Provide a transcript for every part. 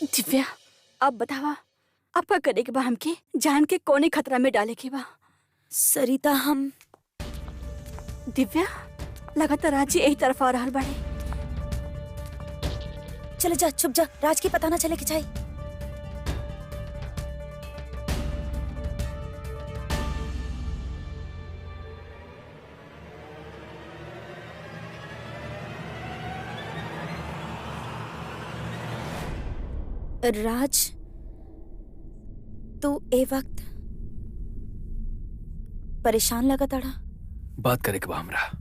दिव्या, अब बतावा आपका करे के बा हमके जान के कोने खतरा में डाले के बा। सरिता हम दिव्या, लगातार राजी यही तरफ आ रहा बाड़े। चले जा, चुप जा, राज की पता ना चले कि चाहिए। राज, तू ए वक्त परेशान लगा ताड़ा। बात करे के बा हमरा।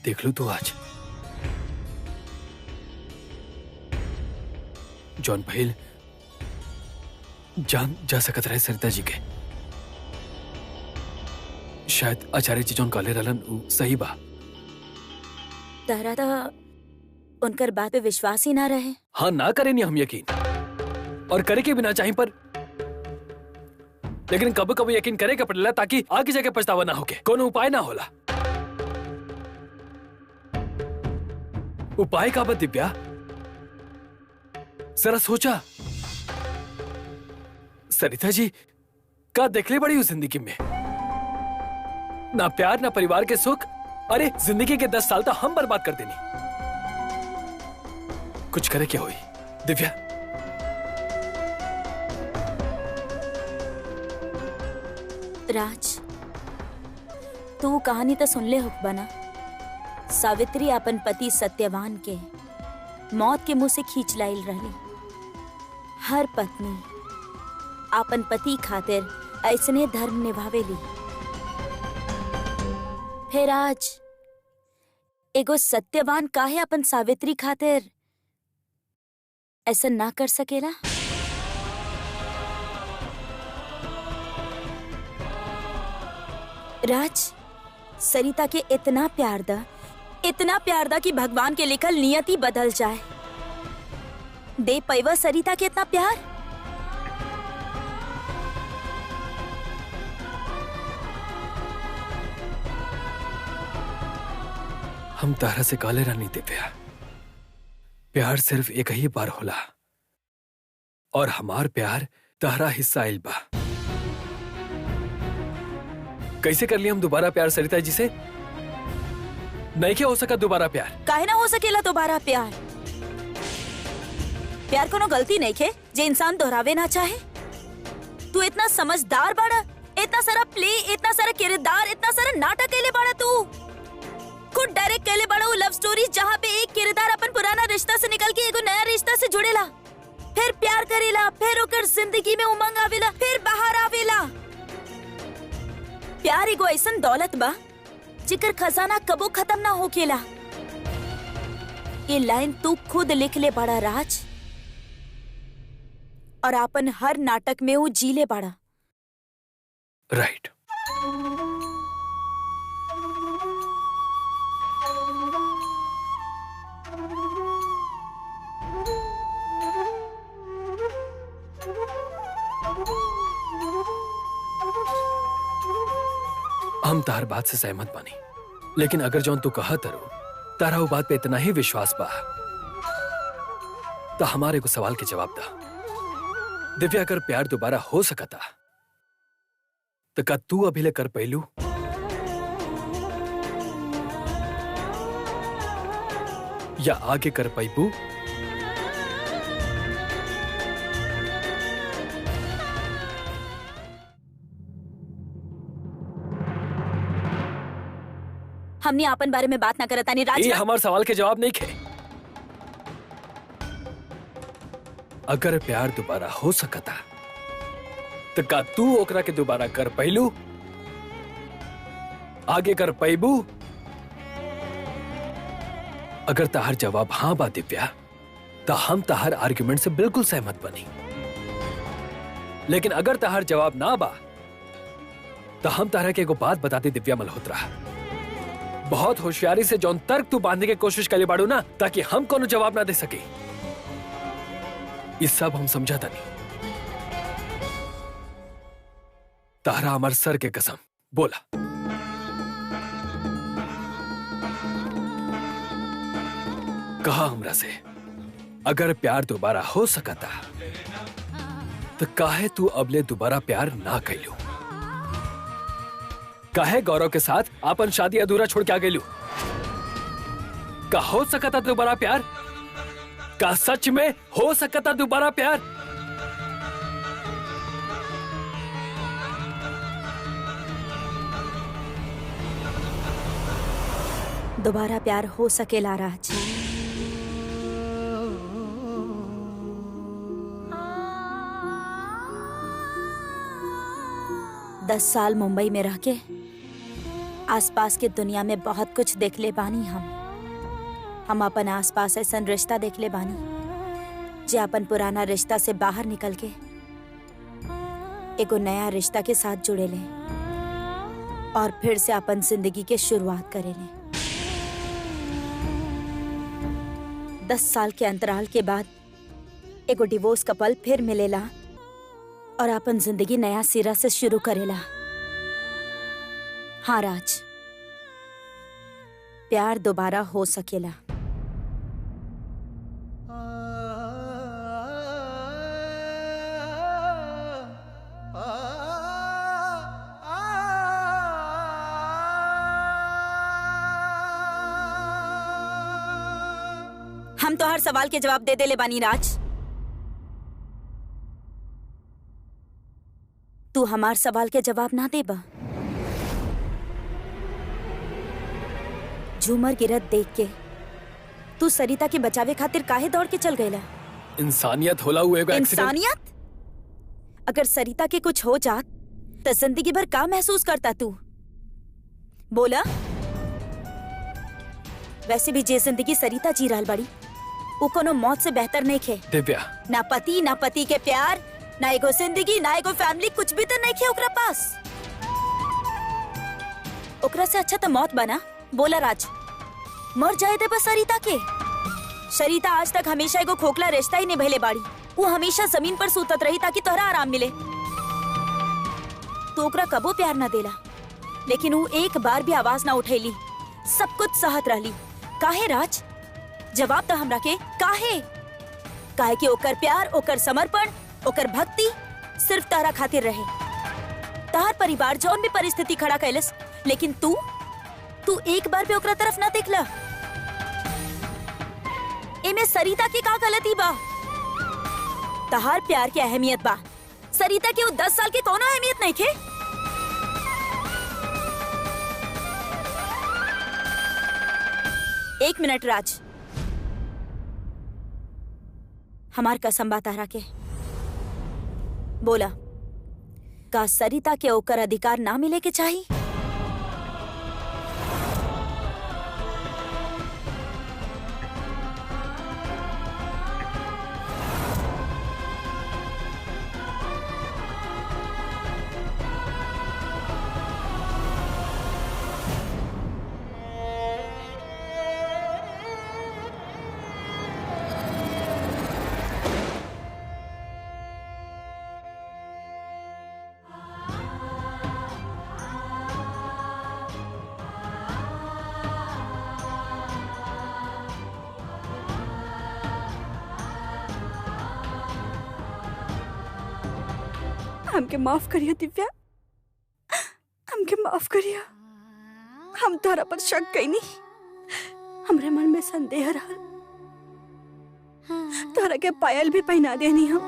देख लू तो आज जॉन भैल जान जा सकत रहे सरिता जी के। शायद आचार्य जी जॉन काले रहलन उ सही बा। तारा तो उनकर बात पे विश्वास ही ना रहे। हाँ, ना करे नहीं हम यकीन, और करे के बिना चाहे पर, लेकिन कब कब यकीन करे के पड़ेला ताकि आगे जाके पछतावा ना होके। कोनो उपाय ना होला। उपाय का बा दिव्या? जरा सोचा। सरिता जी का देखले बड़ी उस जिंदगी में, ना प्यार ना परिवार के सुख। अरे जिंदगी के 10 साल तो हम बर्बाद कर देनी। कुछ करे क्या हुई दिव्या? राज, तू कहानी तो सुन ले हुक्बा ना। सावित्री अपन पति सत्यवान के मौत के मुंह से खींच लाइल रहली। हर पत्नी अपन पति खातिर ऐसने धर्म निभावेली। फिर आज एगो सत्यवान काहे अपन सावित्री खातिर ऐसा ना कर सकेला? राज, सरिता के इतना प्यार दा कि भगवान के लिखल नियति बदल जाए। दे पैवा सरिता के इतना प्यार? हम तारा से काले रानी दिव्या, प्यार सिर्फ एक ही बार होला, और हमार प्यार तारा हिस्सा आइल बा। कैसे कर लिया हम दोबारा प्यार सरिता जी से? नहीं क्या हो सका दोबारा प्यार? काहे ना हो सकेला दोबारा प्यार? प्यार कोनो गलती नहीं खे जे इंसान दोहरावे ना चाहे। तू इतना समझदार बाड़ा, इतना सारा प्ले, इतना सारा किरदार, इतना सारा नाटक केले बाड़ा। तू खुद डायरेक्ट केले बाड़ा वो लव स्टोरी जहाँ पे एक किरदार अपन पुराना रिश्ता से निकल के एगो नया रिश्ता से जुड़ेला, फिर प्यार करेला, फिर ओकर जिंदगी में उमंग आवेला, फिर बाहर आवेला। प्यार एगो ऐसन दौलत बा जिकर खजाना कबो खत्म ना होकेला। ये लाइन तू खुद लिख ले बाड़ा राज, और आपन हर नाटक में वो जी ले बाड़ा। राइट। हम तार बात से सहमत बानी, लेकिन अगर जौन तू कहा तरो तारा वो बात पे इतना ही विश्वास बा तो हमारे को सवाल के जवाब दा। दिव्या, अगर प्यार दोबारा हो सकता तो का तू अभी ले कर पहलू? या आगे कर पैबू? हमने आपन बारे में बात ना करता नहीं राज। ये हमारे सवाल के जवाब नहीं खे। अगर प्यार दोबारा हो सकता तो का तू ओकरा के दोबारा कर पहलू? आगे कर पैबू? अगर तहार जवाब हाँ बा दिव्या, तो हम तहार आर्ग्यूमेंट से बिल्कुल सहमत बनी। लेकिन अगर तहार जवाब ना बा तो हम तारा के एगो बात बताते दिव्या मल्होत्रा, बहुत होशियारी से जौन तर्क तू बांधने की कोशिश करे बाड़ू ना, ताकि हम कोनो जवाब ना दे सके। इस सब हम समझाता नहीं। तारा अमर सर के कसम बोला, कहा हमरा से अगर प्यार दोबारा हो सकता तो काहे तू अबले दोबारा प्यार ना कैलू? काहे गौरव के साथ अपन शादी अधूरा छोड़ के आ गेलू? का हो सकता दोबारा प्यार? का सच में हो सकता दोबारा प्यार? दोबारा प्यार हो सकेला राज। दस साल मुंबई में रह के आसपास के दुनिया में बहुत कुछ देख ले बानी। हम अपन आसपास ऐसा रिश्ता देख ले बानी जे अपन पुराना रिश्ता से बाहर निकल के एगो नया रिश्ता के साथ जुड़े ले और फिर से अपन जिंदगी के शुरुआत करे ले। 10 साल के अंतराल के बाद एगो डिवोर्स कपल फिर मिलेला और अपन जिंदगी नया सिरा से शुरू करेला। हाँ राज, प्यार दोबारा हो सकेला। हम तो हर सवाल के जवाब दे देले बानी राज। तू हमार सवाल के जवाब ना देबा। झूमर गिरत देख के तू सरिता के बचावे खातिर काहे दौड़ के चल गईला? इंसानियत होला हुए एगो एक्सीडेंट। इंसानियत? अगर सरिता के कुछ हो जात तो जिंदगी भर का महसूस करता तू? बोला। वैसे भी जे जिंदगी सरिता जी रहल बड़ी वो कोनो मौत से बेहतर नहीं खे। दिव्या, ना पति के प्यार, ना एगो जिंदगी, ना एगो फैमिली, कुछ भी तो नहीं खे ओकरा पास। ओकरा से अच्छा तो मौत बना। बोला राज, मर जाए दे बस सरिता के। सरिता आज तक हमेशा एगो खोखला रिश्ता ही निभैले बाड़ी। वो हमेशा जमीन पर सूतत रही ताकि तोहरा आराम मिले। तो ओकरा कबो प्यार ना देला, लेकिन वो एक बार भी आवाज ना उठैली, सब कुछ सहत रहली। काहे राज? जवाब तो हमरा के काहे? काहे कि ओकर प्यार, ओकर समर्पण, ओकर भक्ति सिर्फ तारा खातिर रहे। तार परिवार जौन भी परिस्थिति खड़ा कैलस, लेकिन तू एक बार भी ओकरा तरफ ना देखला। एमे सरिता की का गलती बा? तहार प्यार की अहमियत बा, सरिता के वो 10 साल की कोनो अहमियत नहीं खे। एक मिनट राज, हमार कसम बा तारा के। बोला, का सरिता के ओकर अधिकार ना मिले के चाहिए? हमके माफ करिए दिव्या, हमके माफ करिए। हम तोहरा पर शक कईनी, हमरे मन में संदेह रहल। तोहरा के पायल भी पहना देनी हम,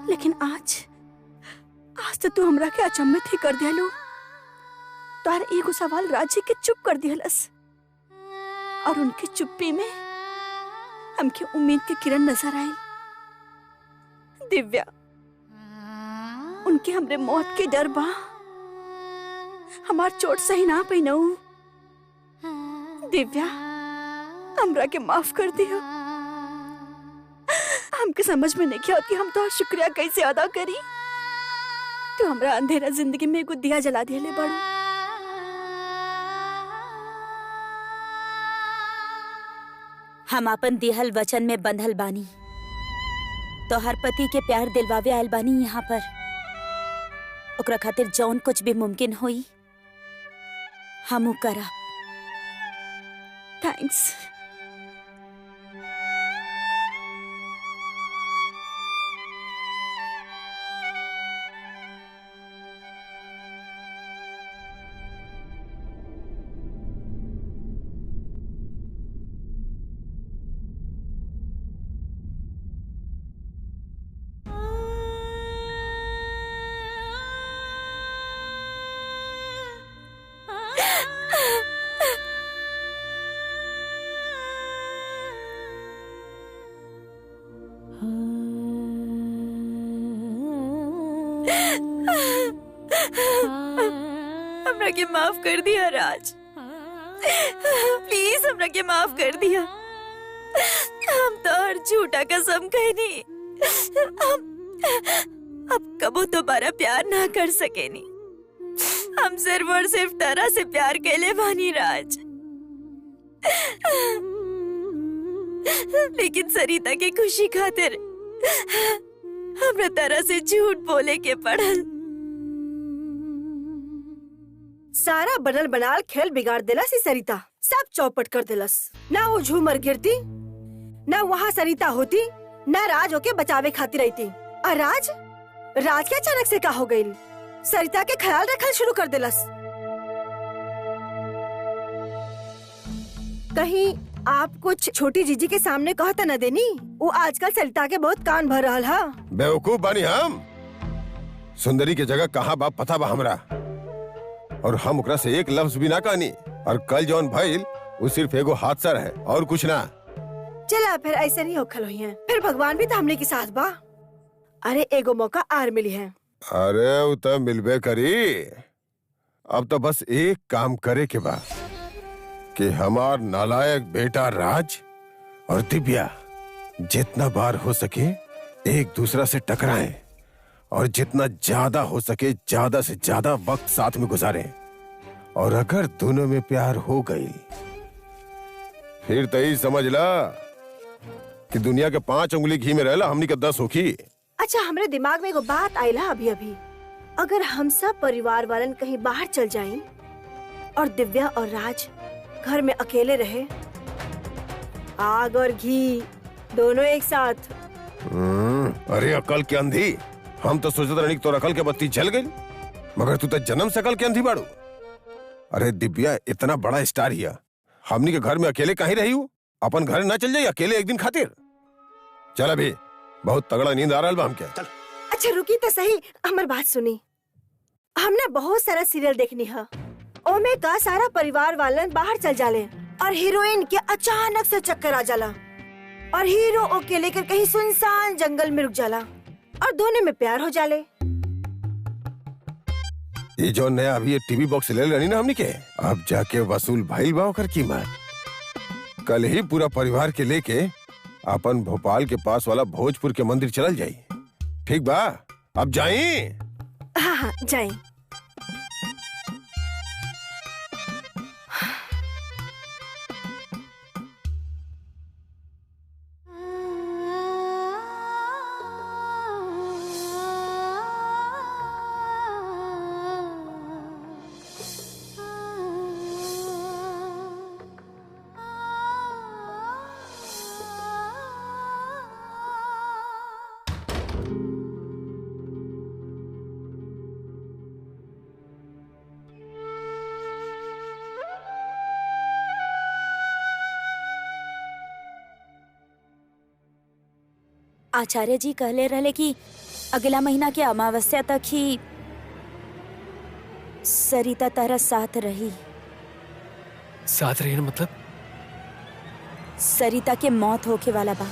लेकिन आज तो तू हमरा के अचंभित ही कर दियालू। तोहर एगो सवाल राजी के चुप कर दियलस, और उनकी चुप्पी में हमके उम्मीद के किरण नजर आई। दिव्या, उनके हमरे मौत के डर बा। हमार चोट सही ना पहनाऊ। दिव्या, हमरा के माफ कर दियो। हमके समझ में नहीं किया कि हम तो शुक्रिया कैसे अदा करी। तू हमरा अंधेरा जिंदगी में एगो दिया जला दिले बाड़ू। हम अपन दिहल वचन में बंधल बानी, तो हर पति के प्यार दिलवावे आयल बानी यहाँ पर। ओकरा खातिर जौन कुछ भी मुमकिन होई हमू करब। थैंक्स। हमरा के माफ कर दिया राज, प्लीज हमरा के माफ कर दिया। हम तो हर झूठा कसम कहनी, अब कबो दोबारा प्यार ना कर सकेनी। हम सिर्फ और सिर्फ तरह से प्यार कैले बानी राज, लेकिन सरिता के खुशी खातिर हमरा तरह से झूठ बोले के पड़ल। सारा बनल बनाल खेल बिगाड़ देलस ही सरिता, सब चौपट कर देलस। ना वो झूमर गिरती, ना वहाँ सरिता होती, ना राज होके बचावे खाती रहती। और राज के अचानक से का हो गई? सरिता के ख्याल रखल शुरू कर देलस। कहीं आप कुछ छोटी जीजी के सामने कहता न देनी? वो आजकल सरिता के बहुत कान भर रहल हा। बेवकूफ बानी हम। सुंदरी के जगह कहाँ बा पता बा हमरा, और हम ओकरा से एक लफ्ज भी ना कहनी। और कल जौन भइल वो सिर्फ एगो हादसा रहे और कुछ ना। चला फिर ऐसे नहीं होखल हुई है, फिर भगवान भी तो हमने के साथ बा। अरे एगो मौका आर मिली है। अरे वो तो मिलबे करी। अब तो बस एक काम करे के बा कि हमार नालायक बेटा राज और दिव्या जितना बार हो सके एक दूसरा से टकराएं और जितना ज्यादा हो सके ज्यादा से ज्यादा वक्त साथ में गुजारें। और अगर दोनों में प्यार हो गई फिर तो ही समझ ला कि दुनिया के 5 उंगली घी में रहला, हमनी के 10 होखी। अच्छा, हमरे दिमाग में एगो बात आइला अभी। अगर हम सब परिवार वालन कहीं बाहर चल जाएं और दिव्या और राज घर में अकेले रहे, आग और घी दोनों एक साथ। अरे अकल के अंधी, हम तो सोचते रही तो अकल के बत्ती जल गई, मगर तू तो जन्म से अकल के अंधी बाड़ू। अरे दिव्या इतना बड़ा स्टार हिया, हमनी के घर में अकेले कहीं रही हूँ? अपन घर न चल जाई अकेले एक दिन खातिर? चल अभी बहुत तगड़ा नींद आ रहा हमके। अच्छा रुकी तो सही, हमार बात सुनी। हमने बहुत सारा सीरियल देखनी है, ओमे का सारा परिवार वालन बाहर चल जाले और हीरोइन के अचानक से चक्कर आ जाला और हीरो ओके लेकर कहीं सुनसान जंगल में रुक जाला और दोनों में प्यार हो जाले। ये जो नया अभी ये टीवी बॉक्स ले लेनी ना हमनी के, अब जाके वसूल भाई बा ओकर कीमत। कल ही पूरा परिवार के लेके अपन भोपाल के पास वाला भोजपुर के मंदिर चल जाई। ठीक बा, अब जाई? हाँ जाए। आचार्य जी कहले रहले कि अगला महीना के अमावस्या तक ही सरिता तारा साथ रही। साथ रही ना मतलब? सरिता के मौत होके वाला बा।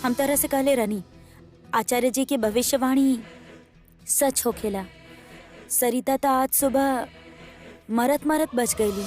हम तरह से कहले रहनी आचार्य जी की भविष्यवाणी सच होखेला। सरिता तो आज सुबह मरत मरत बच गईली।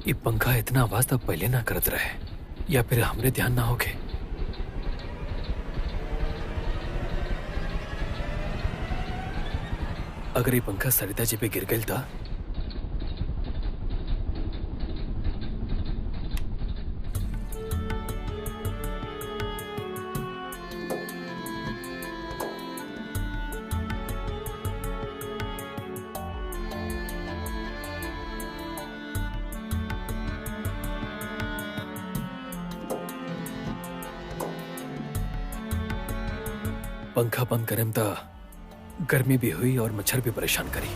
ये पंखा इतना आवाज तब पहले ना करत रहे, या फिर हमरे ध्यान ना होके। अगर ये पंखा सरिता जी पे गिर गई था पंखा बंद करें तो गर्मी भी हुई और मच्छर भी परेशान करी।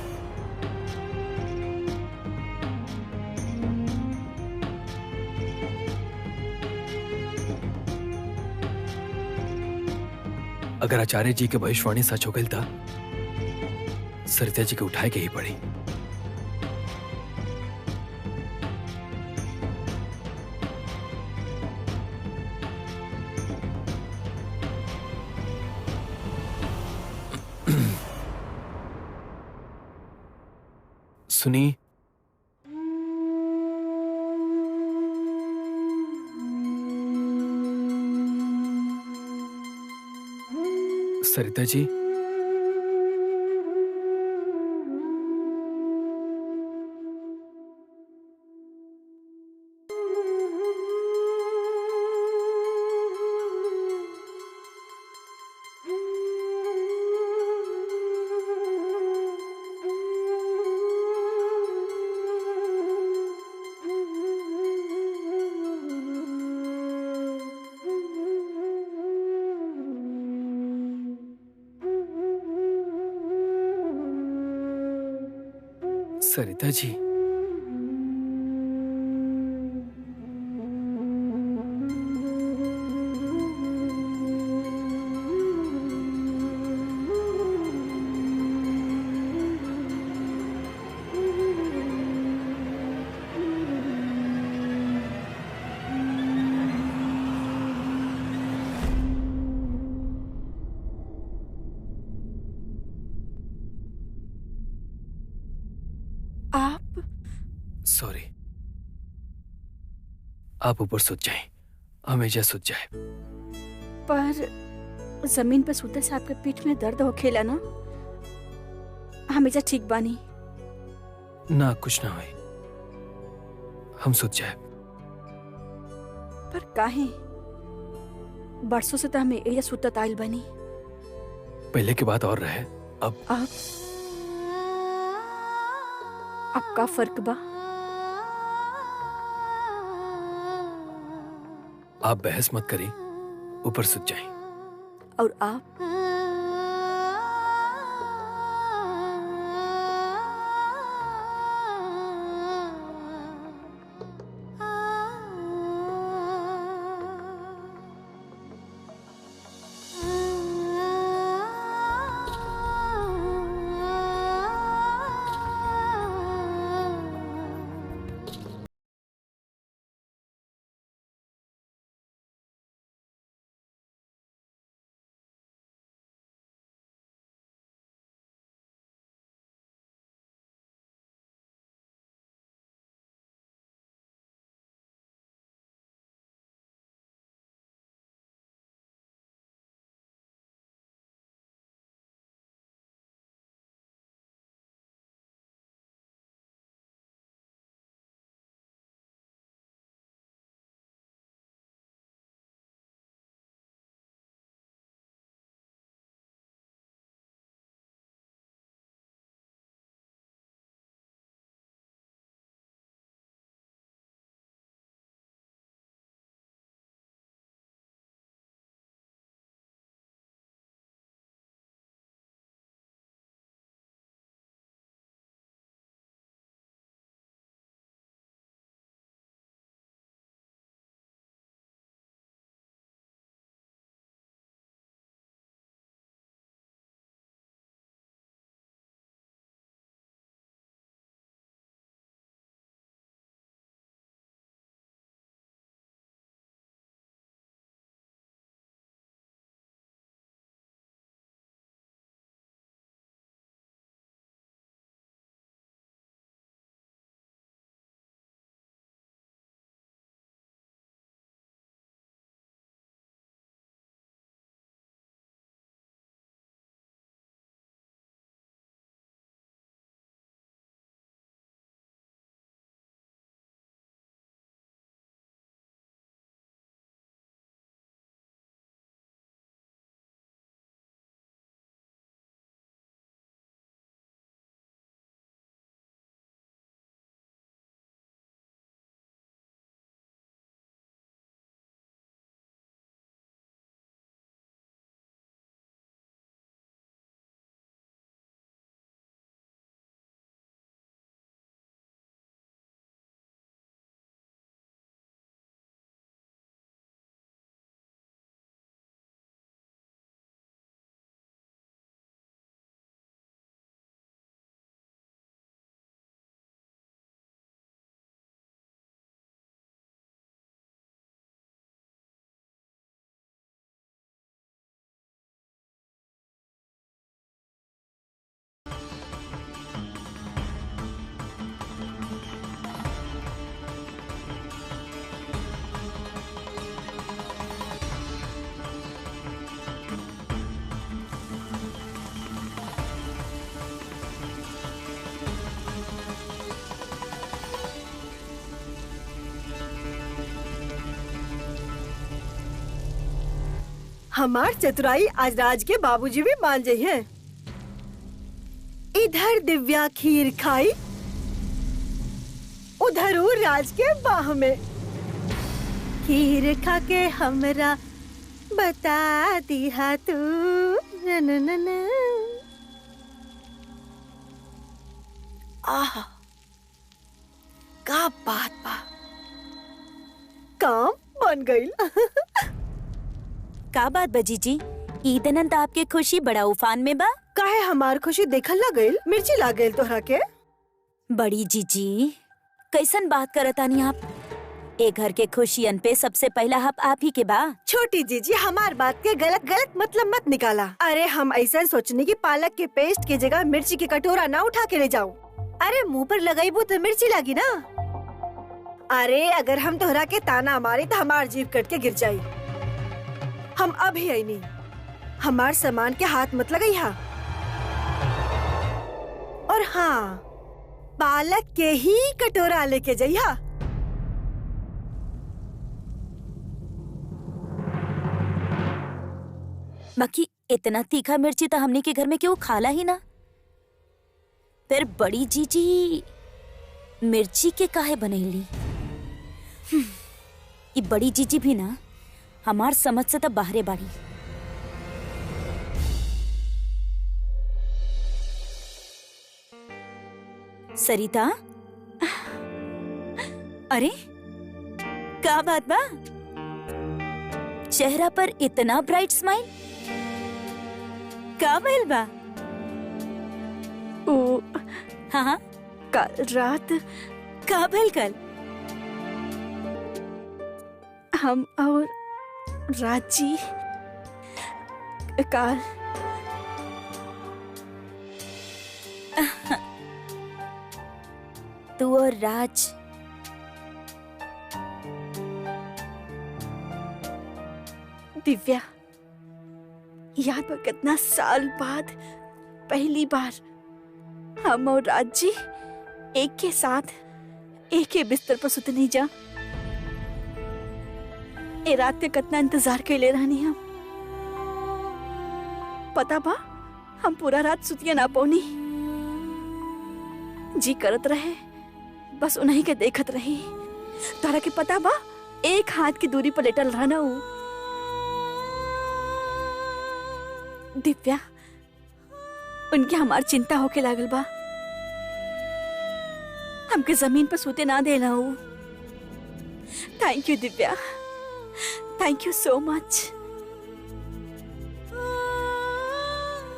अगर आचार्य जी की भविष्यवाणी सच हो गई था, सरिता जी को उठाए के ही पड़ी। सुनी, सरिता जी, सरिता जी, आप सॉरी। आप ऊपर सोच जाएं, हमेशा सोच जाए। पर जमीन पर सोते से आपके पीठ में दर्द हो खेला ना, हमेशा ठीक बानी। ना कुछ ना हुई, हम सोच जाए। पर काहे बरसों से तो हमें एजा सुतत आइल बनी। पहले की बात और रहे, अब अब का फर्क बा? आप बहस मत करी, ऊपर सोच जाए। और आप हमार चतुराई आज राज के बाबूजी भी मान जाई है। इधर दिव्या खीर खाई, उधर वो राज के बाह में। खीर खा के हमरा बता दिया तू न न न न। आहा, का बात बा, काम बन गई। का बात बा जीजी? ईदनंत आपके खुशी बड़ा उफान में बा। काहे हमार खुशी देखल ना गइल, मिर्ची लाग गइल तोहरा के। बड़ी जीजी कैसन बात करतानी आप? ए घर के खुशियन पे सबसे पहला हक आप ही के बा। छोटी जीजी हमार बात के गलत मतलब मत निकाला। अरे हम ऐसा सोचने की पालक के पेस्ट की जगह मिर्ची की कटोरा ना उठा के ले जाऊं। अरे मुंह पर लगाईबू तो मिर्ची लगी ना। अरे अगर हम तोहरा के ताना मारे तो हमार जीभ कट के गिर जाई। हम अभी आई नहीं, हमार सामान के हाथ मत लगाई हा। और हाँ, पालक के ही कटोरा लेके जाइया। बाकी इतना तीखा मिर्ची तो हमने के घर में क्यों खाला ही ना। फिर बड़ी जीजी मिर्ची के काहे बनैली? ये बड़ी जीजी भी ना हमार समझ से तो बाहरे बाड़ी। सरिता, अरे क्या बात बा? चेहरा पर इतना ब्राइट स्माइल, का भइल बा? ओ, हाँ, कल रात का भइल कल? हम और राजी काल तू और राज दिव्या, याद बा कितना साल बाद पहली बार हम और राज जी एक के साथ एक ही बिस्तर पर सुतनी जा। ए रात के कितना इंतजार के ले रहनी हम। पता बा हम पूरा रात सुतिया ना पौनी। जी करत रहे बस उन्हीं के देखत रही। तोरा के पता बा एक हाथ की दूरी पर लेटल रहना हूँ। दिव्या, उनके हमार चिंता होके लागल बा। हमके जमीन पर सोते ना देना हूँ। Thank you Divya, thank you so much.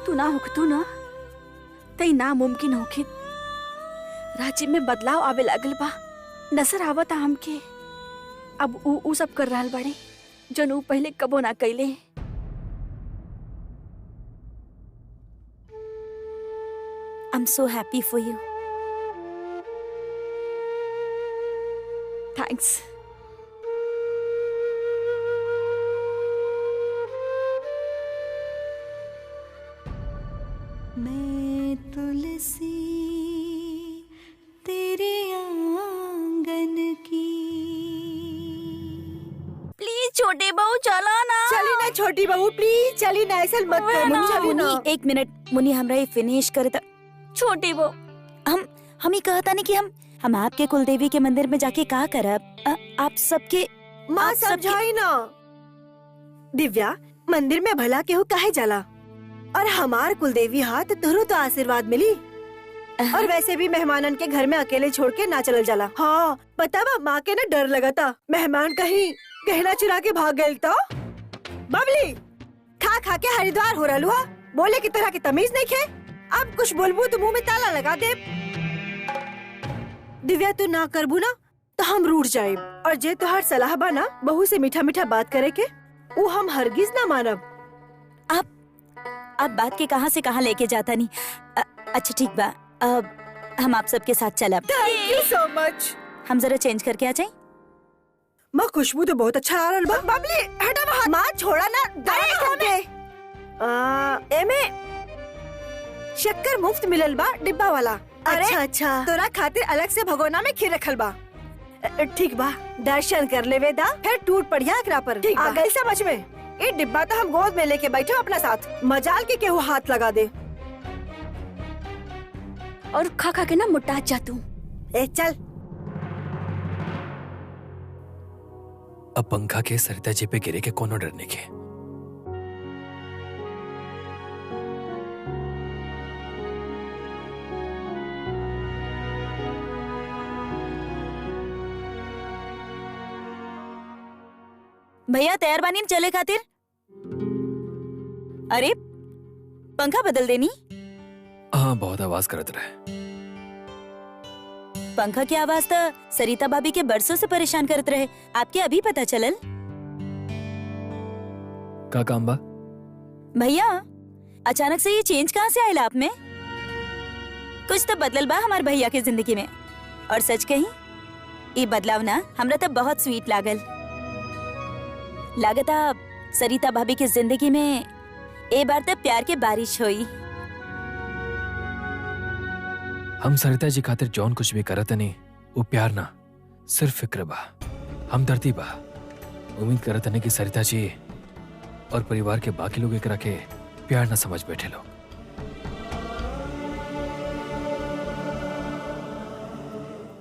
तू ना होकतू ना तई नामुमकिन होके राज्य में बदलाव आवे लागल बा। नजर आवता हमके अब ऊ सब कर रहल बाड़े जन ऊ पहले कबो ना कैले। I'm so happy for you. Thanks. मैं तुलसी तेरे आंगन की। प्लीज छोटे बहू चला ना। चली ना छोटी बहू, प्लीज चली ना, ऐसा मत कर। मुन्नी चली ना। मुनी एक मिनट, मुनी हमरा ये फिनिश करे त छोटी बहू हम ही कहता नहीं कि हम आपके कुलदेवी के मंदिर में जाके का करब? आप सबके माँ आप सबके- समझाई ना। दिव्या, मंदिर में भला केहू काहे जाला, और हमार कुलदेवी हाथ तोहरो तो आशीर्वाद मिली। और वैसे भी मेहमानन के घर में अकेले छोड़ के ना चलल जाला। हाँ पता बा, माँ के ना डर लगा था मेहमान कहीं गहना चुरा के भाग गए तो। बबली, खा खा के हरिद्वार हो रहा लुहा, बोले की तरह की तमीज नहीं खे। अब कुछ बोलबू तो मुंह में ताला लगा दे। दिव्या तू ना करबू ना तो हम रूठ जाए। और जे तोहार सलाह बा ना बहू से मीठा मीठा बात करे के, वो हम हरगिज ना मानब। आप बात के कहां से कहां लेके जाता नहीं। अच्छा ठीक बा, अब हम आप सबके साथ चलब। Thank you so much. हम जरा चेंज करके आ जाएं। माँ खुशबू तो बहुत अच्छा आ रहा बा। बबली हटा बाहर। माँ छोड़ा ना, एमे शक्कर मुफ्त मिलल बा डिब्बा वाला। अच्छा अच्छा, तोरा खातिर अलग से भगोना में खीर रखल बा। ठीक बा, दर्शन कर लेवे दा, फिर टूट पड़िया एकरा पर। आ गई समझ में? ये डिब्बा तो हम गोद में लेके बैठे हो अपना साथ, मजाल के केहू हाथ लगा दे। और खा खा के ना मोटा जा तू। ए चल। अब पंखा के सरिता जी पे गिरे के कोनो डरने के। भैया तैयार बानी चले खातिर? अरे पंखा बदल देनी। हाँ बहुत आवाज करत रहे। पंखा की आवाज तो सरिता भाभी के बरसों से परेशान करत रहे, आपके अभी पता चलल? का काम बा? भैया अचानक से ये चेंज कहाँ से आयल आप में? कुछ तो बदलल बा हमारे भैया के जिंदगी में। और सच कही ये बदलाव ना हमरा तो बहुत स्वीट लागल। लागता सरिता भाभी की जिंदगी में ए बार तो प्यार के बारिश हुई। हम सरिता जी खातिर जौन कुछ भी करत नहीं वो प्यार ना सिर्फ फिक्र बा, हमदर्दी बा। उम्मीद करत नहीं कि सरिता जी और परिवार के बाकी लोग एकरा के प्यार ना समझ बैठे लोग।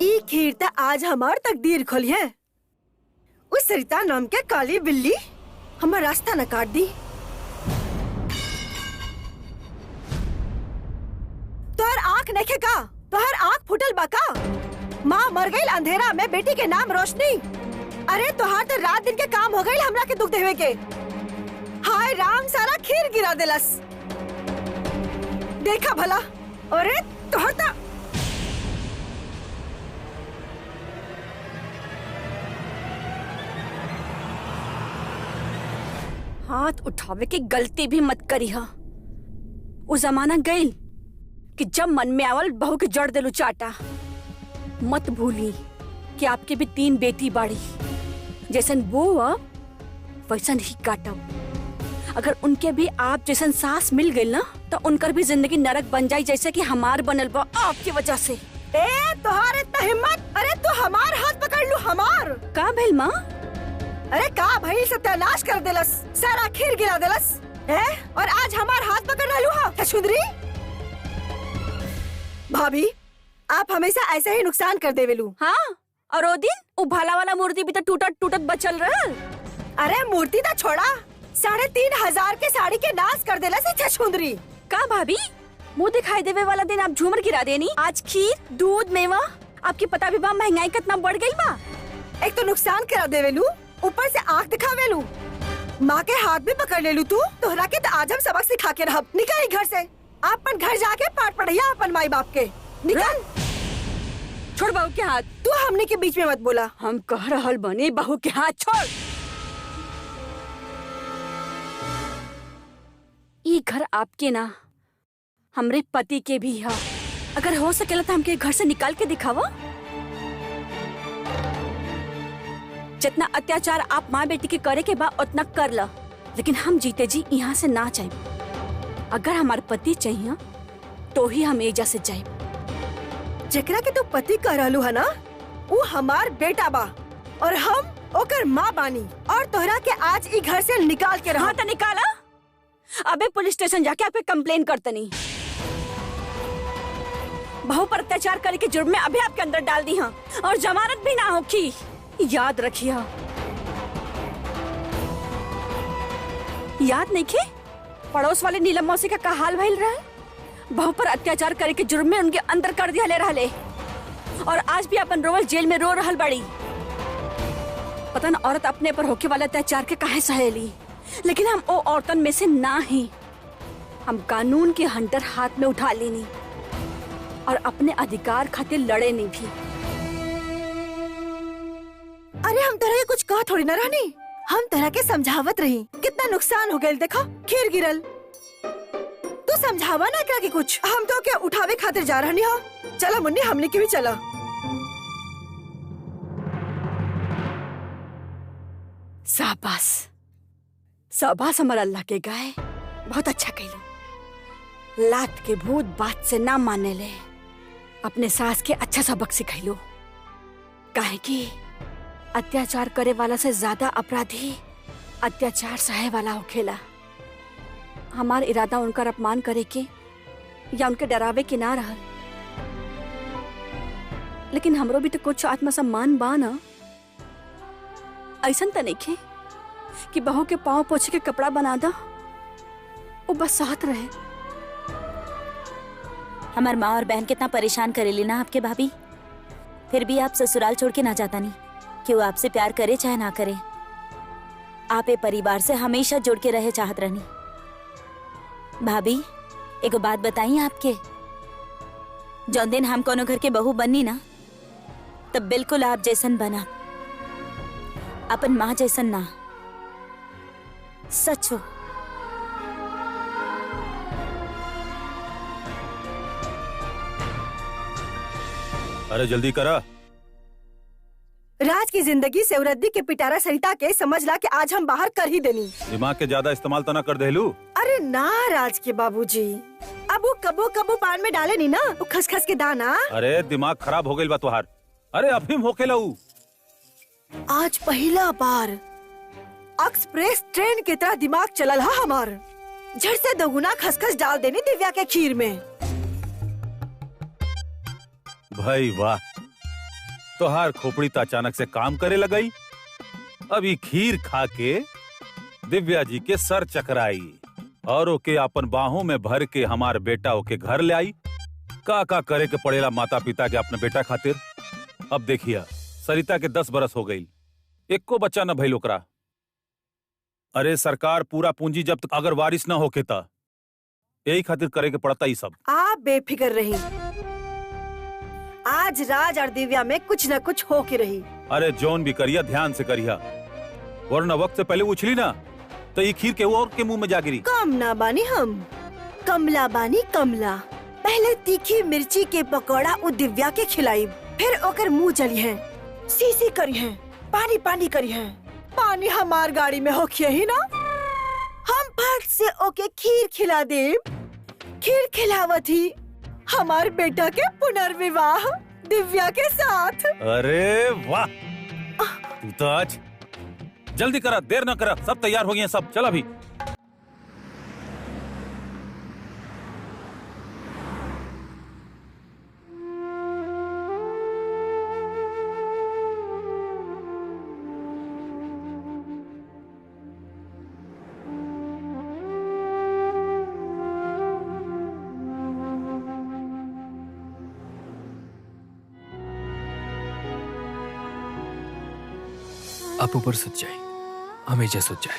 ई खीर तो आज हमार तकदीर खोली है। उस सरिता नाम के काली बिल्ली हमारा रास्ता न काट दी। तोहर आँख नेखे का? तोहर आँख फुटल बा का? माँ मर गई अंधेरा में बेटी के नाम रोशनी। अरे तोहार तो रात दिन के काम हो गई हमरा के दुख देवे के। हाय राम सारा खीर गिरा देलस। देखा भला। अरे तोहर तो हाथ उठावे की गलती भी मत करी हा। वो जमाना गईल कि जब मन में आवल बहू के जड़ दिलू चाटा। मत भूली कि आपके भी 3 बेटी बाड़ी, जैसन वो वैसन ही काटब। अगर उनके भी आप जैसन सास मिल गई ना तो उनकर भी जिंदगी नरक बन जाए जैसे कि हमार बनल बा आपकी वजह से। ए तोहार इतना हिम्मत? अरे तू हमार हाथ पकड़ लू हमार। का भइल माँ? अरे का भइल सत्यानाश कर देलस, सारा खीर गिरा देलस है और आज हमार हाथ पकड़ रहलू हा छुदरी। भाभी आप हमेशा ऐसे ही नुकसान कर देवेलू। हाँ और वो दिन वो भाला वाला मूर्ति भी तो टूटत टूटत बचल रहल। अरे मूर्ति तो छोड़ा, 3500 के साड़ी के नाश कर देलस छछुंदरी। का भाभी मुँह दिखाई देवे वाला दिन आप झूमर गिरा देनी, आज खीर दूध मेवा। आपकी पता भी बा महंगाई कितना बढ़ गई बा। एक तो नुकसान करा देवेलू, ऊपर से आँख दिखावेलू, माँ के हाथ भी पकड़ लेलू। तू तोहरा के तो आज हम सबक सिखा के रहब। निकल घर से, अपन घर जाके पाठ पढ़िया अपन माई बाप के। निकल। छोड़ बहू के हाथ। तू हमने के बीच में मत बोला। हम कह रहल बने बहू के हाथ छोड़। ये घर आपके ना हमरे पति के भी है। अगर हो सकेला तो हमके घर से निकाल के दिखावा। जितना अत्याचार आप माँ बेटी के करे के बा उतना कर ला, लेकिन हम जीते जी यहाँ से ना जाए। अगर हमारे पति चाहिए तो ही हम एजा से जाए। जेकरा के तू पति कह रहलू है ना, वो हमार बेटा बा और हम ओकर माँ बानी। और तोहरा के आज ई घर से निकाल के रहा। हाँ तो निकाला। अबे पुलिस स्टेशन जाके आप पे कंप्लेन करते नहीं। बहू पर अत्याचार करे के जुर्म में अभी आपके अंदर डाल दी हाँ, और जमानत भी ना होगी। याद रखिए। याद नहीं खे पड़ोस वाले नीलम मौसी का हाल भइल रहा है? बहू पर अत्याचार करे के जुर्म में उनके अंदर कर दिया ले रहले और आज भी अपन रोवल जेल में रो रहल बड़ी। पता न औरत अपने पर होके वाले अत्याचार के काहे सहेली, लेकिन हम वो औरतन में से ना ही। हम कानून के हंटर हाथ में उठा लेनी और अपने अधिकार खातिर लड़े नहीं भी। अरे हम तरह के कुछ कहा थोड़ी ना रहनी, हम तरह के समझावत रही। कितना नुकसान हो गया देखो, खीर गिरल। तू समझावा ना क्या कि कुछ। हम तो क्या उठावे खातिर जा रहनी हो। चला मुन्नी हमने की भी चला। शाबाश शाबाश हमारा अल्लाह के गाय, बहुत अच्छा कहलो। लात के भूत बात से ना माने ले। अपने सास के अच्छा सबक सिखैलो। काहे कि अत्याचार करे वाला से ज्यादा अपराधी अत्याचार सहे वाला होखेला। हमार इरादा उनकर अपमान करे के या उनके डरावे के ना रहल, लेकिन हमरो भी तो कुछ आत्मसम्मान बा ना। ऐसन त नइखे कि बहू के पाँव पोछे के कपड़ा बना दा, वो बस साथ रहे। हमार माँ और बहन कितना परेशान करेली ना आपके भाभी, फिर भी आप ससुराल छोड़ के ना जाता नहीं कि वो आपसे प्यार करे चाहे ना करे। आप ये परिवार से हमेशा जुड़ के रहे चाहत रहनी। भाभी एगो बात बताई आपके, जौन दिन हम कोनो घर के बहू बननी ना तब बिल्कुल आप जैसन बना, अपन माँ जैसन ना। सच हो। अरे जल्दी करा। राज की जिंदगी से रद्दी के पिटारा सरिता के समझ ला कि आज हम बाहर कर ही देनी। दिमाग के ज्यादा इस्तेमाल तो ना कर देलू। अरे ना राज के बाबूजी, अब वो कबो कबो पान में डाले नहीं ना, वो खसखस के दाना। अरे दिमाग खराब हो गई बा तुहार। अरे अफीम होके लऊ। आज पहला बार एक्सप्रेस ट्रेन की तरह दिमाग चलल हा हमार। झट से दोगुना खसखस डाल देनी दिव्या के खीर में। भाई वाह, तोहार खोपड़ी तो अचानक से काम करे लगई। अभी खीर खा के दिव्या जी के सर चकराई और ओके अपन बाहों में भर के हमार बेटा ओके घर ले आई। का करे के पड़ेला माता पिता के अपने बेटा खातिर। अब देखिया सरिता के 10 बरस हो गई, एको बच्चा न भइल ओकरा। अरे सरकार पूरा पूंजी जब्त अगर वारिस न होके ता यही खातिर करे के पड़ता ही सब। आप बेफिक्र रही, आज राज और दिव्या में कुछ न कुछ हो के रही। अरे जोन भी करिया ध्यान से करिया, वरना वक्त से पहले उछली ना तो ये खीर के वो और के मुंह में जा गिरी। कम ना बानी हम, कमला बानी कमला। पहले तीखी मिर्ची के पकौड़ा उ दिव्या के खिलाई, फिर ओकर मुंह जली है, सीसी करी है, पानी पानी करी है। पानी हमार गाड़ी में होखिए ही ना, हम फट से ओके खीर खिला दे। खीर खिलावत ही हमार बेटा के पुनर्विवाह दिव्या के साथ। अरे वाह, तू तो आज जल्दी करा, देर ना करा, सब तैयार हो गए सब। चल अभी। आप ऊपर सुत जाए, हम नीचे सुत जाए।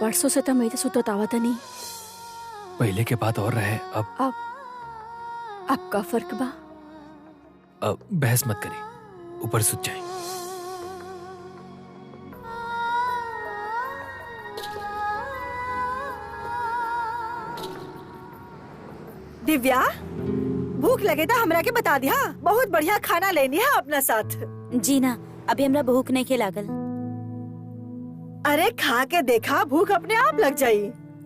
परसों से तो मेरे सुतत आवत नहीं। पहले के बात और रहे, अब का फर्क बा? अब बहस मत करी, ऊपर सुत जाए। दिव्या, भूख लगे था हमरा के बता दिया, बहुत बढ़िया खाना लेनी है अपना साथ। जी ना, अभी हमरा भूख नहीं के लागल। अरे खा के देखा, भूख अपने आप लग जाई।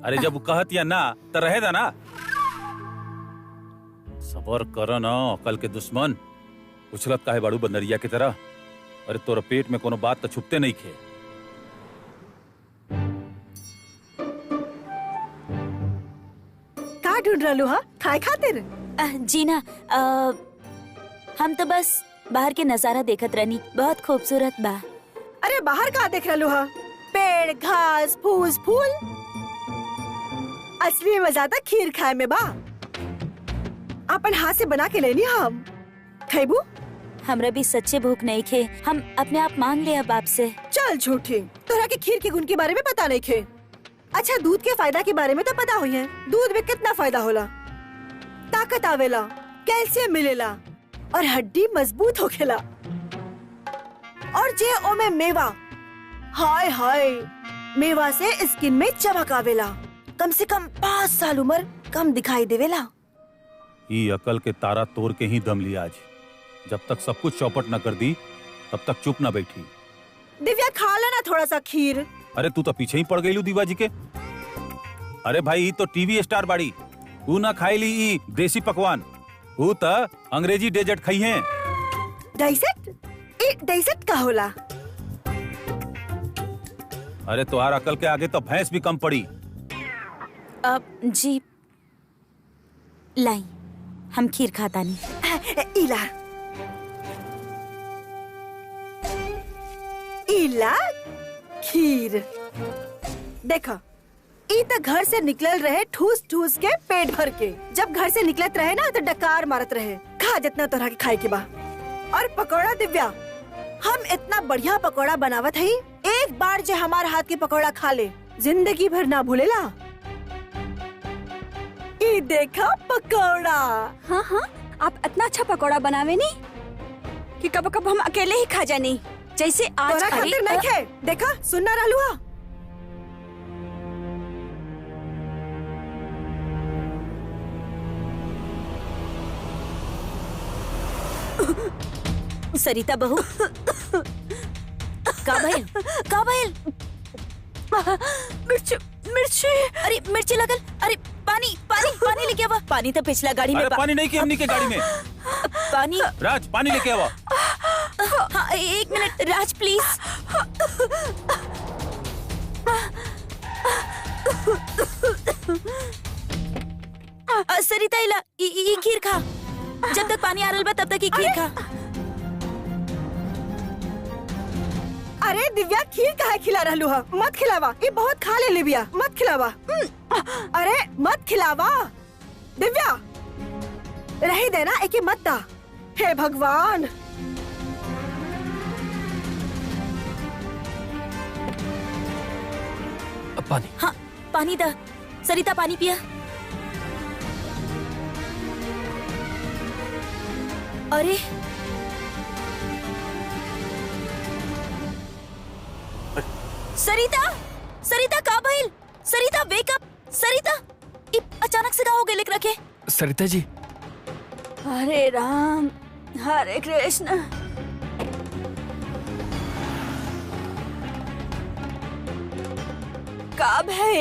अरे जब वो कहत या ना तो रहेगा ना। सबर कर ना अकल के दुश्मन, उछलत काहे बाड़ू बंदरिया की तरह। अरे तोरा पेट में कोनो बात तो छुपते नहीं खे। का ढूंढ रहलू हा खाए खातिर? जी ना, हम तो बस बाहर के नजारा देखत रहनी, बहुत खूबसूरत बा। अरे बाहर का देख रहलू हा? पेड़, घास, फूस, फूल। असली मजा तो खीर खाए में बा। अपन हाथ से बना के लेनी हम। खैबू? हमरा भी सच्चे भूख नहीं खे, हम अपने आप मांग ले अब आपसे। चल झूठी, तोरा के खीर के गुण के बारे में पता नहीं खे। अच्छा, दूध के फायदा के बारे में तो पता हुई है। दूध में कितना फायदा होला, ताकत आवेला, कैल्शियम मिलेला और हड्डी मजबूत होखेला। और जे ओमे मेवा, हाय हाय, मेवा से स्किन में चमक आवेला। कम से कम 5 साल उम्र कम दिखाई देवेला। ये अकल के तारा तोड़ के ही दम लिया आज। जब तक सब कुछ चौपट न कर दी तब तक चुप न बैठी। दिव्या खा लेना थोड़ा सा खीर। अरे तू तो पीछे ही पड़ गई लू दीवा जी के। अरे भाई तो टीवी स्टार बाड़ी, ऊ ना खाई ली ई देसी पकवान, ऊ त अंग्रेजी डेजर्ट खाई है। डेजर्ट? ई डेजर्ट का होला? अरे तुहार अकल के आगे तो भैंस भी कम पड़ी। अब जी लाई, हम खीर खाता नहीं। इला इला खीर। देखो, ई त घर से निकलल रहे ठूस ठूस के पेट भर के। जब घर से निकलत रहे ना तो डकार मारत रहे। खा जितना तोरा के खाए के बा। और पकौड़ा दिव्या, हम इतना बढ़िया पकौड़ा बनावत हई, एक बार जे हमार हाथ के पकौड़ा खा ले जिंदगी भर ना भूलेला। ई देखा पकौड़ा। हाँ हाँ, आप इतना अच्छा पकौड़ा बनावे नहीं कि कब कब हम अकेले ही खा जानी, जैसे आज तोरा खाई। खातिर नहीं खे। देखा, सुनना रहलुआ। सरिता बहू, का भइल? का भइल? मिर्ची मिर्ची। अरे मिर्ची लगल। अरे पानी पानी पानी लेके आवा। पानी तो पिछला गाड़ी में अरे पानी नहीं की हमनी के गाड़ी में। पानी। राज पानी लेके आवा। हाँ, एक मिनट राज प्लीज। सरिता इला ई खीर खा। जब तक पानी आ रहल बा तब तक ई खीर खा। अरे दिव्या, खीर काहे खिला रहलू हा? मत खिलावा, ये बहुत खा ले लिबिया। मत खिलावा। अरे मत खिलावा दिव्या, रही देना, एके मत दा। हे भगवान। अब पानी। हाँ, पानी दा। सरिता पानी पिया। अरे सरिता, सरिता का भइल? सरिता वेक अप। सरिता, ई अचानक से का हो गए लिख रखे? सरिता जी, हरे राम हरे कृष्ण। का भइल?